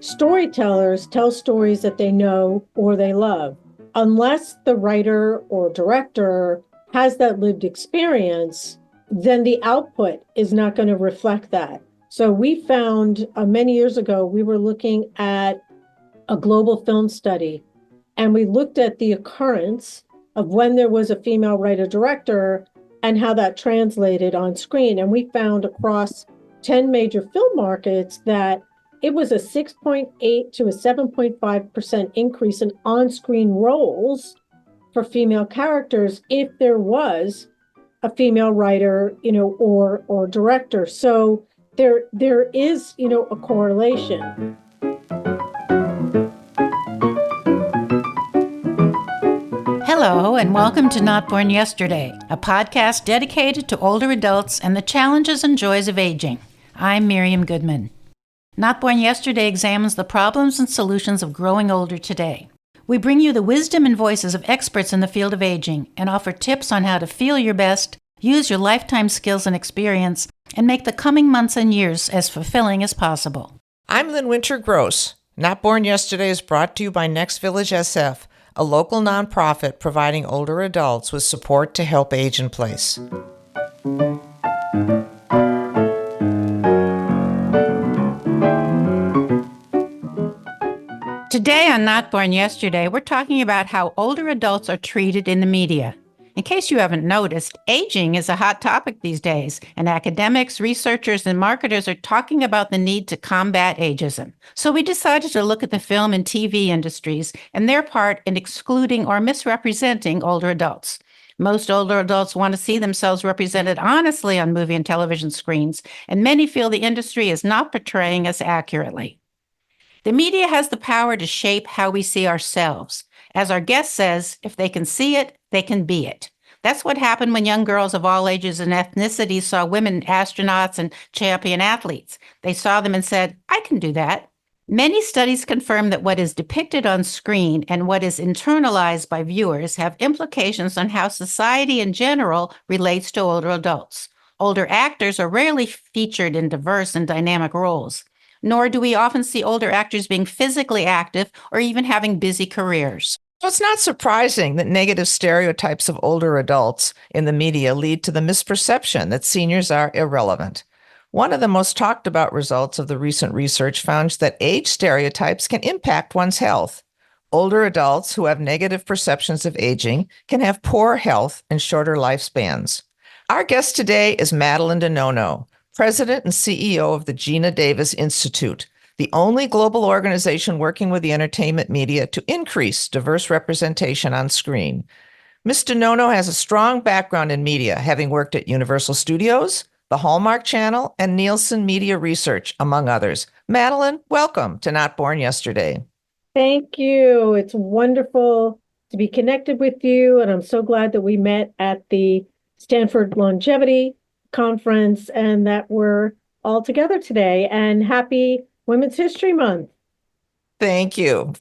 Storytellers tell stories that they know or they love. Unless the writer or director has that lived experience, then the output is not going to reflect that. So we found many years ago, we were looking at a global film study, and we looked at the occurrence of when there was a female writer director and how that translated on screen. And we found across 10 major film markets that it was a 6.8 to a 7.5% increase in on-screen roles for female characters if there was a female writer, or director. So there is, a correlation. Hello, and welcome to Not Born Yesterday, a podcast dedicated to older adults and the challenges and joys of aging. I'm Miriam Goodman. Not Born Yesterday examines the problems and solutions of growing older today. We bring you the wisdom and voices of experts in the field of aging and offer tips on how to feel your best, use your lifetime skills and experience, and make the coming months and years as fulfilling as possible. I'm Lynn Winter-Gross. Not Born Yesterday is brought to you by Next Village SF, a local nonprofit providing older adults with support to help age in place. Today on Not Born Yesterday, we're talking about how older adults are treated in the media. In case you haven't noticed, aging is a hot topic these days, and academics, researchers, and marketers are talking about the need to combat ageism. So we decided to look at the film and TV industries and their part in excluding or misrepresenting older adults. Most older adults want to see themselves represented honestly on movie and television screens, and many feel the industry is not portraying us accurately. The media has the power to shape how we see ourselves. As our guest says, if they can see it, they can be it. That's what happened when young girls of all ages and ethnicities saw women astronauts and champion athletes. They saw them and said, I can do that. Many studies confirm that what is depicted on screen and what is internalized by viewers have implications on how society in general relates to older adults. Older actors are rarely featured in diverse and dynamic roles, nor do we often see older actors being physically active or even having busy careers. So it's not surprising that negative stereotypes of older adults in the media lead to the misperception that seniors are irrelevant. One of the most talked about results of the recent research found that age stereotypes can impact one's health. Older adults who have negative perceptions of aging can have poor health and shorter lifespans. Our guest today is Madeline Di Nonno, President and CEO of the Geena Davis Institute, the only global organization working with the entertainment media to increase diverse representation on screen. Ms. Di Nonno has a strong background in media, having worked at Universal Studios, the Hallmark Channel, and Nielsen Media Research, among others. Madeline, welcome to Not Born Yesterday. Thank you. It's wonderful to be connected with you, and I'm so glad that we met at the Stanford Longevity Conference and that we're all together today. And happy Women's History Month. Thank you.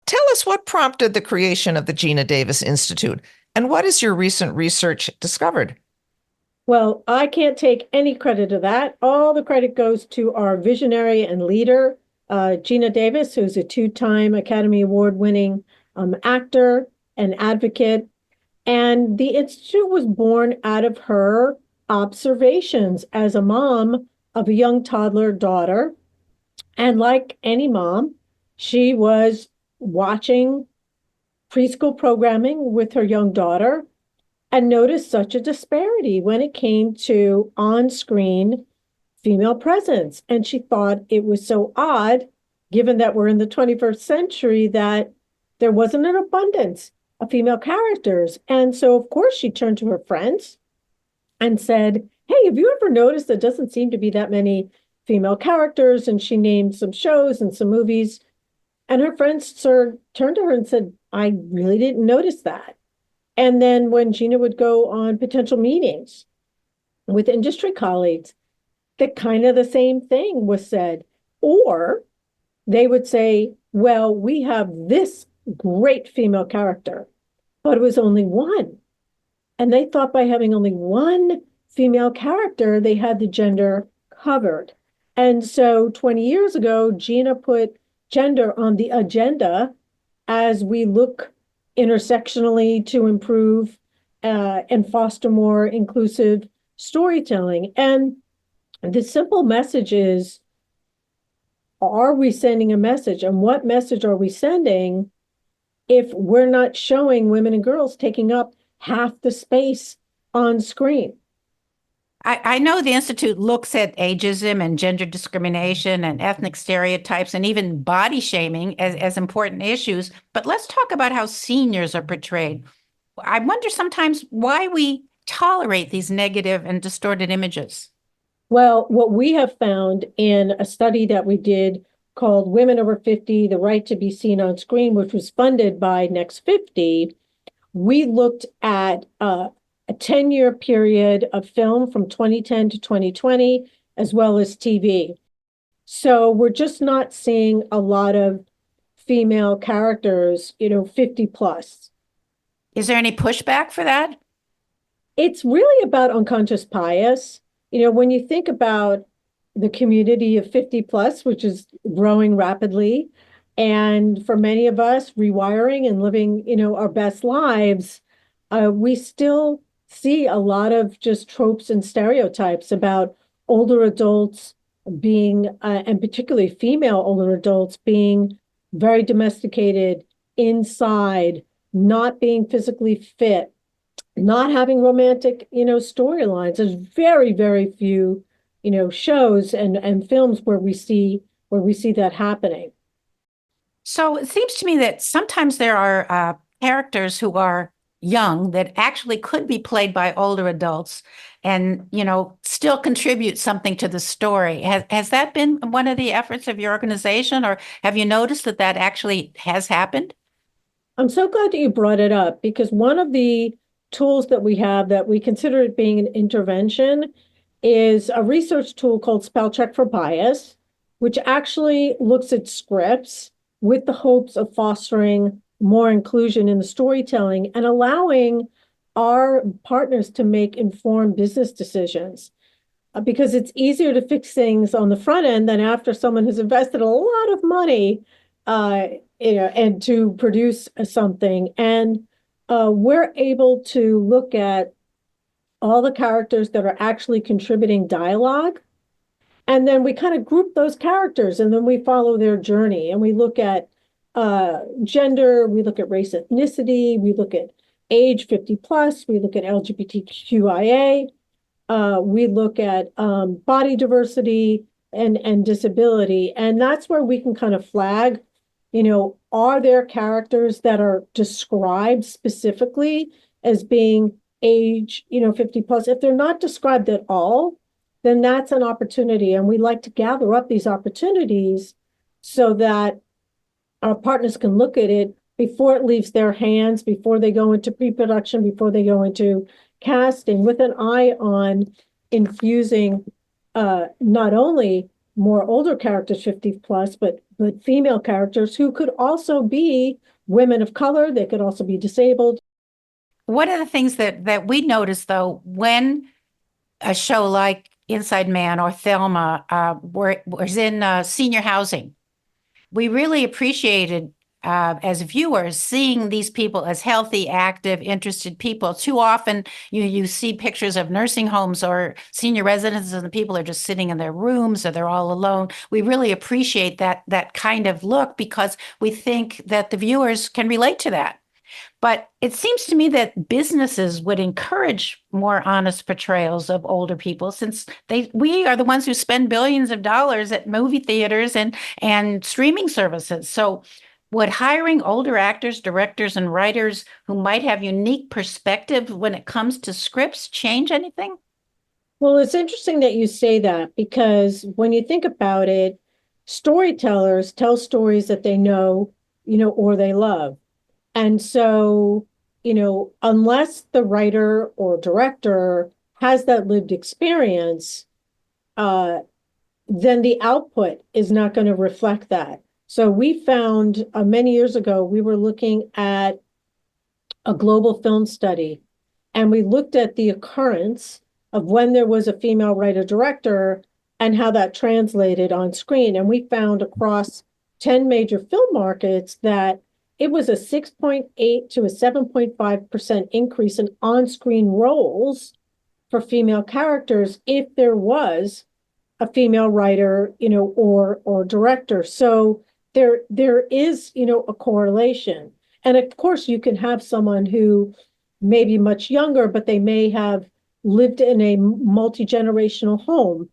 Tell us what prompted the creation of the Geena Davis Institute and what has your recent research discovered? Well, I can't take any credit of that. All the credit goes to our visionary and leader, Geena Davis, who's a two-time Academy Award-winning actor and advocate. And the Institute was born out of her observations as a mom of a young toddler daughter. And like any mom, she was watching preschool programming with her young daughter and noticed such a disparity when it came to on-screen female presence. And she thought it was so odd, given that we're in the 21st century, that there wasn't an abundance of female characters. And so, of course, she turned to her friends and said, hey, have you ever noticed there doesn't seem to be that many female characters? And she named some shows and some movies. And her friends turned to her and said, I really didn't notice that. And then when Geena would go on potential meetings with industry colleagues, that kind of the same thing was said. Or they would say, well, we have this great female character, but it was only one. And they thought by having only one female character, they had the gender covered. And so 20 years ago, Geena put gender on the agenda as we look intersectionally to improve and foster more inclusive storytelling. And the simple message is, are we sending a message? And what message are we sending if we're not showing women and girls taking up half the space on screen? I know the Institute looks at ageism and gender discrimination and ethnic stereotypes and even body shaming as important issues, but let's talk about how seniors are portrayed. I wonder sometimes why we tolerate these negative and distorted images. Well, what we have found in a study that we did called Women Over 50, The Right to Be Seen on Screen, which was funded by Next 50, we looked at a 10-year period of film from 2010 to 2020, as well as TV. So we're just not seeing a lot of female characters, 50 plus. Is there any pushback for that? It's really about unconscious bias. When you think about the community of 50 plus, which is growing rapidly, and for many of us, rewiring and living, our best lives, we still see a lot of just tropes and stereotypes about older adults being, and particularly female older adults being very domesticated, inside, not being physically fit, not having romantic, storylines. There's very, very few, shows and films where we see that happening. So it seems to me that sometimes there are characters who are young that actually could be played by older adults and, still contribute something to the story. Has that been one of the efforts of your organization, or have you noticed that that actually has happened? I'm so glad that you brought it up, because one of the tools that we have that we consider it being an intervention is a research tool called Spell Check for Bias, which actually looks at scripts with the hopes of fostering more inclusion in the storytelling and allowing our partners to make informed business decisions. Because it's easier to fix things on the front end than after someone has invested a lot of money, and to produce something. And we're able to look at all the characters that are actually contributing dialogue. And then we kind of group those characters, and then we follow their journey. And we look at gender, we look at race, ethnicity, we look at age 50 plus, we look at LGBTQIA, we look at body diversity and disability. And that's where we can kind of flag, are there characters that are described specifically as being age, 50 plus? If they're not described at all, then that's an opportunity. And we like to gather up these opportunities so that our partners can look at it before it leaves their hands, before they go into pre-production, before they go into casting, with an eye on infusing not only more older characters, 50 plus, but female characters who could also be women of color. They could also be disabled. One of the things that we noticed, though, when a show like Inside Man or Thelma was in senior housing, we really appreciated as viewers seeing these people as healthy, active, interested people. Too often you see pictures of nursing homes or senior residences and the people are just sitting in their rooms or they're all alone. We really appreciate that kind of look because we think that the viewers can relate to that. But it seems to me that businesses would encourage more honest portrayals of older people, since we are the ones who spend billions of dollars at movie theaters and streaming services. So would hiring older actors, directors, and writers who might have unique perspective when it comes to scripts change anything? Well, it's interesting that you say that, because when you think about it, storytellers tell stories that they know, or they love. And so, unless the writer or director has that lived experience, then the output is not going to reflect that. So we found many years ago, we were looking at a global film study, and we looked at the occurrence of when there was a female writer-director and how that translated on screen. And we found across 10 major film markets that it was a 6.8 to a 7.5% increase in on-screen roles for female characters if there was a female writer, or director. So there is, a correlation. And of course, you can have someone who may be much younger, but they may have lived in a multi-generational home.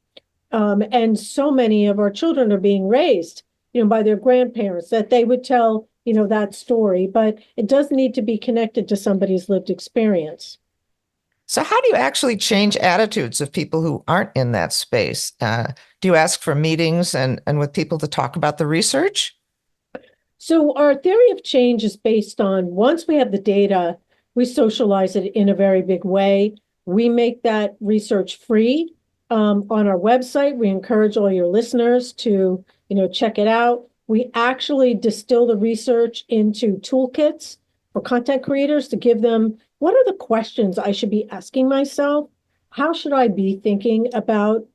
And so many of our children are being raised, by their grandparents, that they would tell, that story, but it does need to be connected to somebody's lived experience. So how do you actually change attitudes of people who aren't in that space? Do you ask for meetings and with people to talk about the research? So our theory of change is based on, once we have the data, we socialize it in a very big way. We make that research free on our website. We encourage all your listeners to, check it out. We actually distill the research into toolkits for content creators to give them, what are the questions I should be asking myself? How should I be thinking about,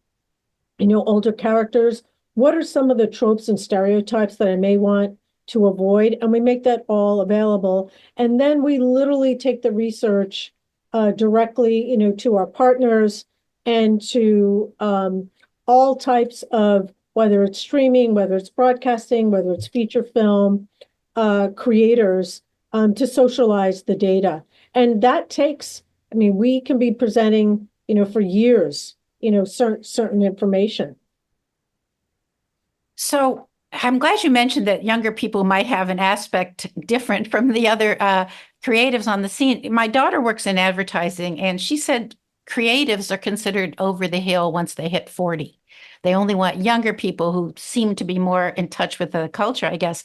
older characters? What are some of the tropes and stereotypes that I may want to avoid? And we make that all available. And then we literally take the research directly, to our partners and to all types of, whether it's streaming, whether it's broadcasting, whether it's feature film, creators, to socialize the data. And that takes, we can be presenting, for years, certain information. So I'm glad you mentioned that younger people might have an aspect different from the other creatives on the scene. My daughter works in advertising, and she said creatives are considered over the hill once they hit 40. They only want younger people who seem to be more in touch with the culture, I guess.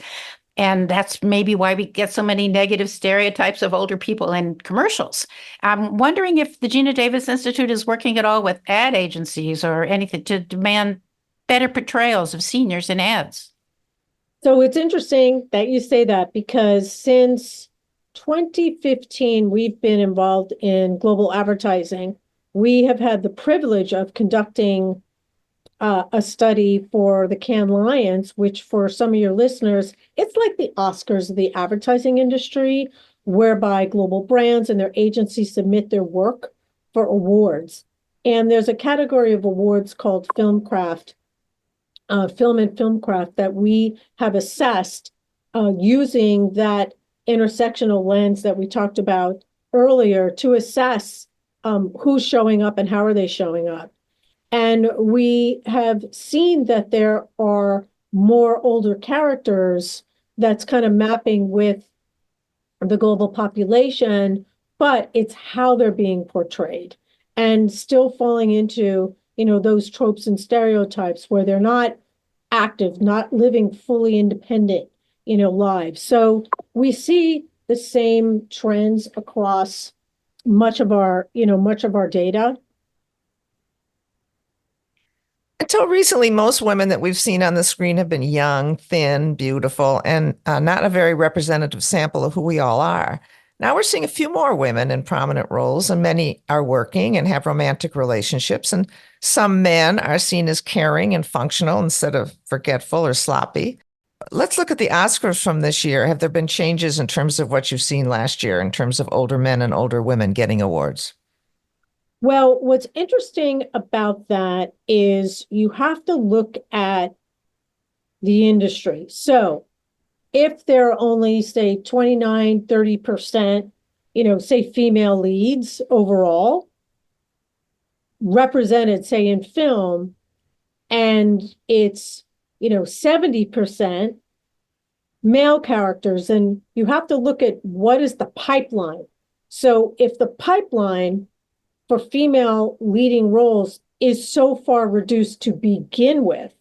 And that's maybe why we get so many negative stereotypes of older people in commercials. I'm wondering if the Geena Davis Institute is working at all with ad agencies or anything to demand better portrayals of seniors in ads. So it's interesting that you say that, because since 2015, we've been involved in global advertising. We have had the privilege of conducting a study for the Cannes Lions, which for some of your listeners, it's like the Oscars of the advertising industry, whereby global brands and their agencies submit their work for awards. And there's a category of awards called film and film craft, that we have assessed using that intersectional lens that we talked about earlier to assess who's showing up and how are they showing up. And we have seen that there are more older characters that's kind of mapping with the global population, but it's how they're being portrayed and still falling into, those tropes and stereotypes where they're not active, not living fully independent, lives. So we see the same trends across much of our data. Until recently, most women that we've seen on the screen have been young, thin, beautiful, and not a very representative sample of who we all are. Now we're seeing a few more women in prominent roles, and many are working and have romantic relationships. And some men are seen as caring and functional instead of forgetful or sloppy. Let's look at the Oscars from this year. Have there been changes in terms of what you've seen last year in terms of older men and older women getting awards? Well, what's interesting about that is you have to look at the industry. So if there are only, say, 29, 30%, say female leads overall represented, say, in film, and it's, 70% male characters, and you have to look at what is the pipeline. So if the pipeline for female leading roles is so far reduced to begin with,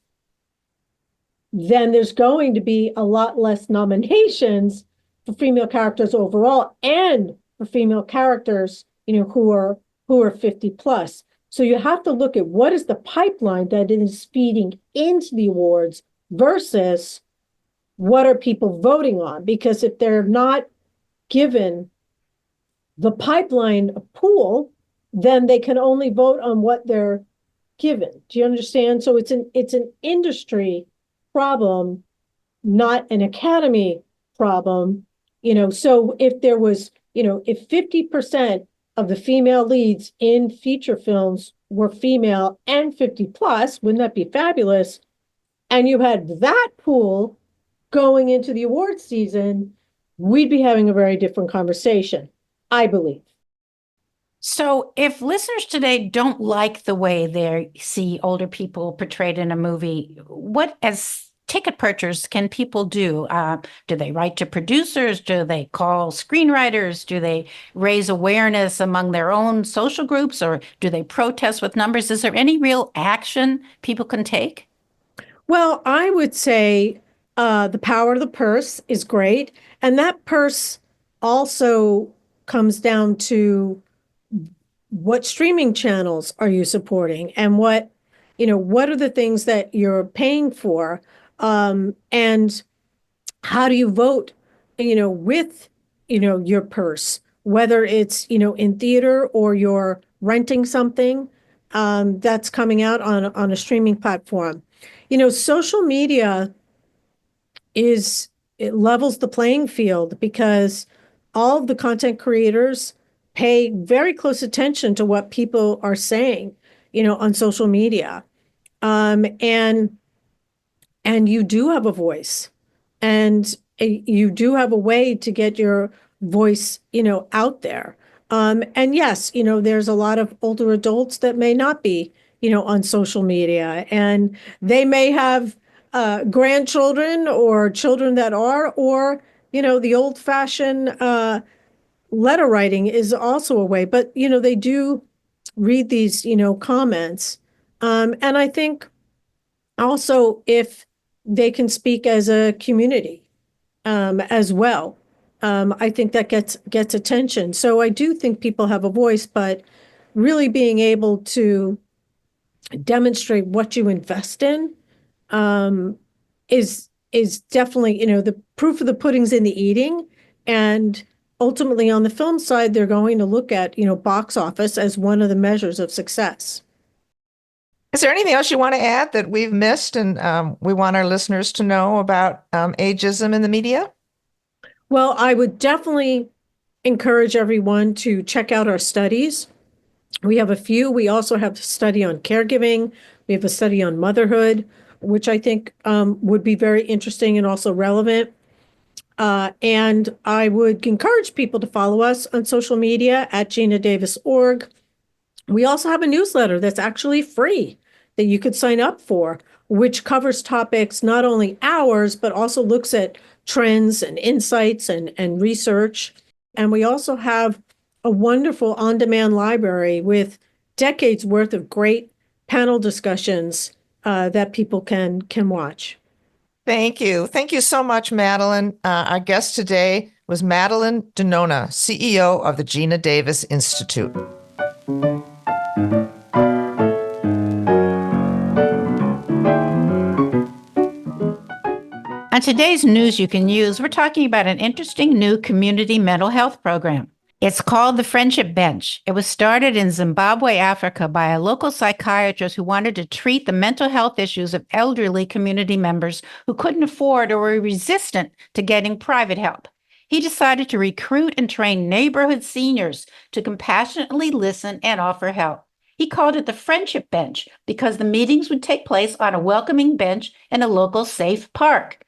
then there's going to be a lot less nominations for female characters overall, and for female characters, who are 50 plus. So you have to look at what is the pipeline that is feeding into the awards versus what are people voting on. Because if they're not given the pipeline of pool, then they can only vote on what they're given. Do you understand? So it's an industry problem, not an academy problem. So if there was, if 50% of the female leads in feature films were female and 50 plus, wouldn't that be fabulous? And you had that pool going into the awards season, we'd be having a very different conversation, I believe. So, if listeners today don't like the way they see older people portrayed in a movie, what, as ticket purchasers, can people do? Do they write to producers? Do they call screenwriters? Do they raise awareness among their own social groups, or do they protest with numbers? Is there any real action people can take? Well, I would say the power of the purse is great. And that purse also comes down to what streaming channels are you supporting and what are the things that you're paying for? And how do you vote, with, your purse, whether it's, in theater or you're renting something that's coming out on a streaming platform. Social media it levels the playing field because all of the content creators pay very close attention to what people are saying, on social media. And you do have a voice, and you do have a way to get your voice, out there. And yes, there's a lot of older adults that may not be, on social media, and they may have grandchildren or children that are, or, the old fashioned letter writing is also a way, but, they do read these, comments. And I think also if they can speak as a community as well. I think that gets attention. So I do think people have a voice, but really being able to demonstrate what you invest in is definitely, the proof of the pudding's in the eating. And ultimately on the film side, they're going to look at, box office as one of the measures of success. Is there anything else you want to add that we've missed and we want our listeners to know about ageism in the media? Well, I would definitely encourage everyone to check out our studies. We have a few. We also have a study on caregiving. We have a study on motherhood, which I think would be very interesting and also relevant. And I would encourage people to follow us on social media at GeenaDavis.org. We also have a newsletter that's actually free that you could sign up for, which covers topics not only ours, but also looks at trends and insights and research. And we also have a wonderful on-demand library with decades worth of great panel discussions that people can watch. Thank you. Thank you so much, Madeline. Our guest today was Madeline Di Nonno, CEO of the Geena Davis Institute. On today's News You Can Use, we're talking about an interesting new community mental health program. It's called the Friendship Bench. It was started in Zimbabwe, Africa, by a local psychiatrist who wanted to treat the mental health issues of elderly community members who couldn't afford or were resistant to getting private help. He decided to recruit and train neighborhood seniors to compassionately listen and offer help. He called it the Friendship Bench because the meetings would take place on a welcoming bench in a local safe park.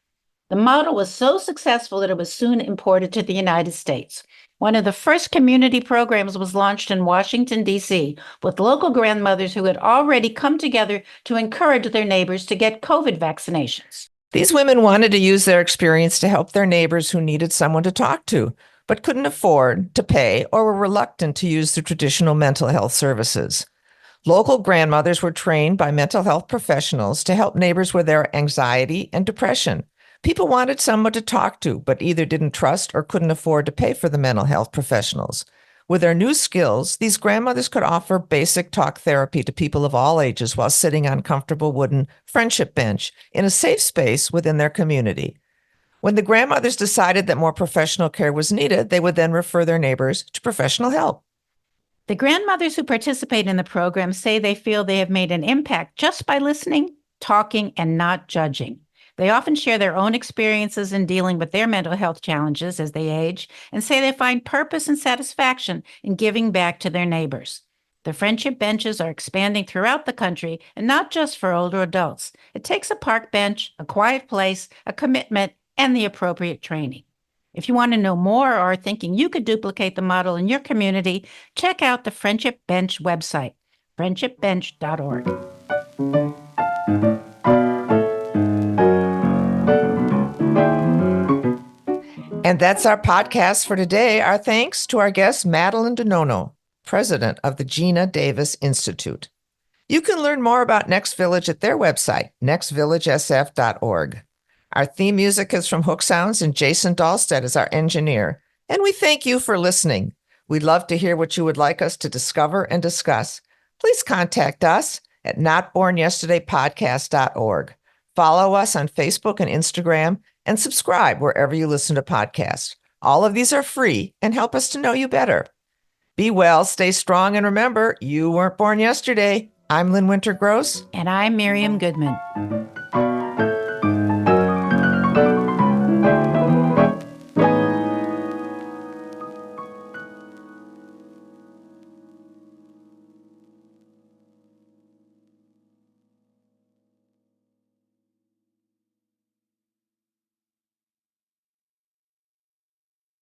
The model was so successful that it was soon imported to the United States. One of the first community programs was launched in Washington, D.C., with local grandmothers who had already come together to encourage their neighbors to get COVID vaccinations. These women wanted to use their experience to help their neighbors who needed someone to talk to, but couldn't afford to pay or were reluctant to use the traditional mental health services. Local grandmothers were trained by mental health professionals to help neighbors with their anxiety and depression. People wanted someone to talk to, but either didn't trust or couldn't afford to pay for the mental health professionals. With their new skills, these grandmothers could offer basic talk therapy to people of all ages while sitting on comfortable wooden friendship bench in a safe space within their community. When the grandmothers decided that more professional care was needed, they would then refer their neighbors to professional help. The grandmothers who participate in the program say they feel they have made an impact just by listening, talking, and not judging. They often share their own experiences in dealing with their mental health challenges as they age and say they find purpose and satisfaction in giving back to their neighbors. The friendship benches are expanding throughout the country and not just for older adults. It takes a park bench, a quiet place, a commitment, and the appropriate training. If you want to know more or are thinking you could duplicate the model in your community, check out the Friendship Bench website, friendshipbench.org. And that's our podcast for today. Our thanks to our guest, Madeline Di Nonno, president of the Geena Davis Institute. You can learn more about Next Village at their website, nextvillagesf.org. Our theme music is from Hook Sounds, and Jason Dahlstedt is our engineer. And we thank you for listening. We'd love to hear what you would like us to discover and discuss. Please contact us at notbornyesterdaypodcast.org. Follow us on Facebook and Instagram, and subscribe wherever you listen to podcasts. All of these are free and help us to know you better. Be well, stay strong, and remember, you weren't born yesterday. I'm Lynn Winter Gross. And I'm Miriam Goodman.